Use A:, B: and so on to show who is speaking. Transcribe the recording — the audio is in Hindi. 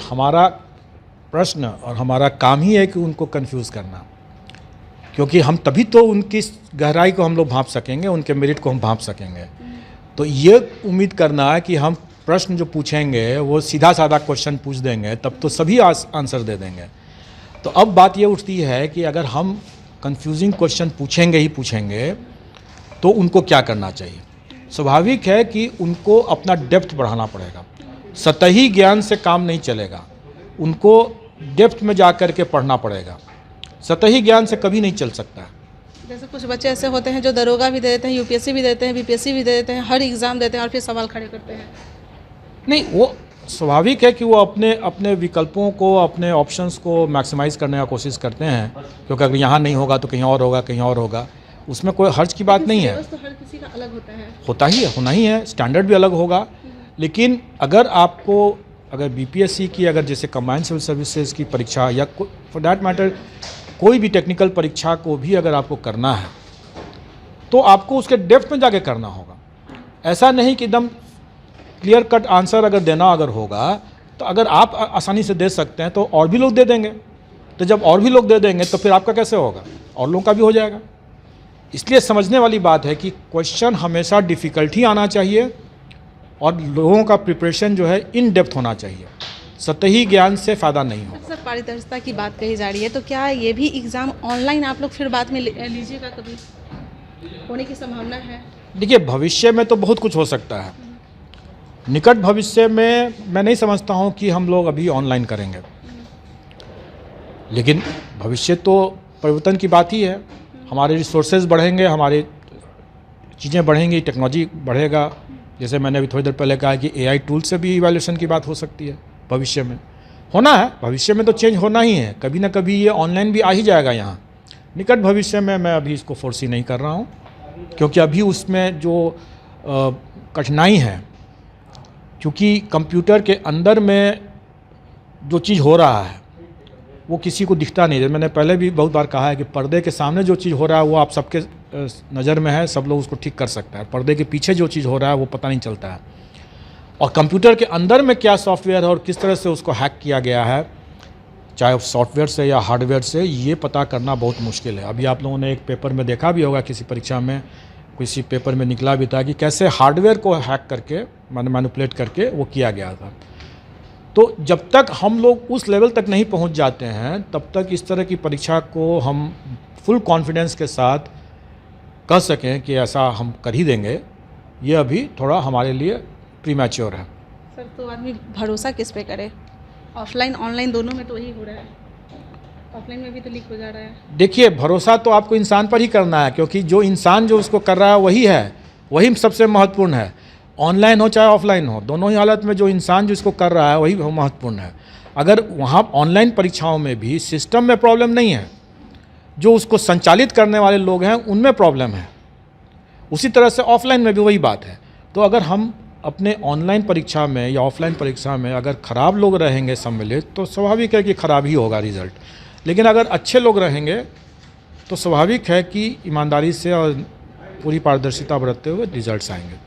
A: हमारा प्रश्न और हमारा काम ही है कि उनको कंफ्यूज करना, क्योंकि हम तभी तो उनकी गहराई को हम लोग भांप सकेंगे, उनके मेरिट को हम भांप सकेंगे। तो ये उम्मीद करना है कि हम प्रश्न जो पूछेंगे वो सीधा साधा क्वेश्चन पूछ देंगे तब तो सभी आंसर दे देंगे। तो अब बात ये उठती है कि अगर हम कंफ्यूजिंग क्वेश्चन पूछेंगे ही पूछेंगे तो उनको क्या करना चाहिए। स्वाभाविक है कि उनको अपना डेप्थ बढ़ाना पड़ेगा। सतही ज्ञान से काम नहीं चलेगा, उनको डेप्थ में जा कर के पढ़ना पड़ेगा। सतही ज्ञान से कभी नहीं चल सकता है।
B: जैसे कुछ बच्चे ऐसे होते हैं जो दरोगा भी दे देते हैं, यूपीएससी भी देते हैं, बीपीएससी भी दे देते हैं, हर एग्ज़ाम देते हैं और फिर सवाल खड़े करते हैं।
A: नहीं, वो स्वाभाविक है कि वो अपने अपने विकल्पों को, अपने ऑप्शंस को मैक्सिमाइज़ करने का कोशिश करते हैं, क्योंकि अगर यहाँ नहीं होगा तो कहीं और होगा, कहीं और होगा। उसमें कोई हर्ज की बात नहीं है।
B: तो हर किसी का अलग होता है,
A: होता ही है, होना ही है, स्टैंडर्ड भी अलग होगा। लेकिन अगर बीपीएससी की, अगर जैसे कंबाइंड सिविल सर्विसेज की परीक्षा या फॉर दैट मैटर कोई भी टेक्निकल परीक्षा को भी अगर आपको करना है तो आपको उसके डेप्थ में जाके करना होगा। ऐसा नहीं कि एकदम क्लियर कट आंसर अगर देना होगा तो अगर आप आसानी से दे सकते हैं तो और भी लोग दे देंगे। तो जब और भी लोग दे देंगे तो फिर आपका कैसे होगा, और लोगों का भी हो जाएगा। इसलिए समझने वाली बात है कि क्वेश्चन हमेशा डिफ़िकल्ट ही आना चाहिए और लोगों का प्रिपरेशन जो है इन डेप्थ होना चाहिए। सतही ज्ञान से फ़ायदा नहीं होगा।
B: अक्सर पारदर्शिता की बात कही जा रही है, तो क्या ये भी एग्ज़ाम ऑनलाइन आप लोग फिर बाद में लीजिएगा, कभी होने की संभावना है?
A: देखिए, भविष्य में तो बहुत कुछ हो सकता है। निकट भविष्य में मैं नहीं समझता हूँ कि हम लोग अभी ऑनलाइन करेंगे, लेकिन भविष्य तो परिवर्तन की बात ही है। हमारे रिसोर्सेज बढ़ेंगे, हमारी चीज़ें बढ़ेंगी, टेक्नोलॉजी बढ़ेगा। जैसे मैंने अभी थोड़ी देर पहले कहा कि एआई टूल से भी इवैल्यूएशन की बात हो सकती है। भविष्य में होना है, भविष्य में तो चेंज होना ही है। कभी ना कभी ये ऑनलाइन भी आ ही जाएगा यहाँ। निकट भविष्य में मैं अभी इसको फोर्सी नहीं कर रहा हूँ, क्योंकि अभी उसमें जो कठिनाई है, क्योंकि कंप्यूटर के अंदर में जो चीज़ हो रहा है वो किसी को दिखता नहीं है। मैंने पहले भी बहुत बार कहा है कि पर्दे के सामने जो चीज़ हो रहा है वो आप सबके नज़र में है, सब लोग उसको ठीक कर सकते हैं। पर्दे के पीछे जो चीज़ हो रहा है वो पता नहीं चलता है। और कंप्यूटर के अंदर में क्या सॉफ्टवेयर है और किस तरह से उसको हैक किया गया है, चाहे सॉफ्टवेयर से या हार्डवेयर से, ये पता करना बहुत मुश्किल है। अभी आप लोगों ने एक पेपर में देखा भी होगा, किसी परीक्षा में किसी पेपर में निकला भी था कि कैसे हार्डवेयर को हैक करके, मैनिपुलेट करके वो किया गया था। तो जब तक हम लोग उस लेवल तक नहीं पहुंच जाते हैं तब तक इस तरह की परीक्षा को हम फुल कॉन्फिडेंस के साथ कह सकें कि ऐसा हम कर ही देंगे, ये अभी थोड़ा हमारे लिए प्रीमैच्योर है।
B: सर, तो आदमी भरोसा किस पे करे? ऑफलाइन ऑनलाइन दोनों में तो वही हो रहा है, ऑफलाइन में भी तो लीक हो जा रहा है।
A: देखिए, भरोसा तो आपको इंसान पर ही करना है, क्योंकि जो इंसान जो उसको कर रहा है वही है, वही सबसे महत्वपूर्ण है। ऑनलाइन हो चाहे ऑफलाइन हो, दोनों ही हालत में जो इंसान जिसको कर रहा है वही महत्वपूर्ण है। अगर वहाँ ऑनलाइन परीक्षाओं में भी सिस्टम में प्रॉब्लम नहीं है, जो उसको संचालित करने वाले लोग हैं उनमें प्रॉब्लम है, उसी तरह से ऑफलाइन में भी वही बात है। तो अगर हम अपने ऑनलाइन परीक्षा में या ऑफलाइन परीक्षा में अगर ख़राब लोग रहेंगे सम्मिलित, तो स्वाभाविक है कि ख़राब ही होगा रिज़ल्ट। लेकिन अगर अच्छे लोग रहेंगे तो स्वाभाविक है कि ईमानदारी से और पूरी पारदर्शिता बरतते हुए रिजल्ट्स आएंगे।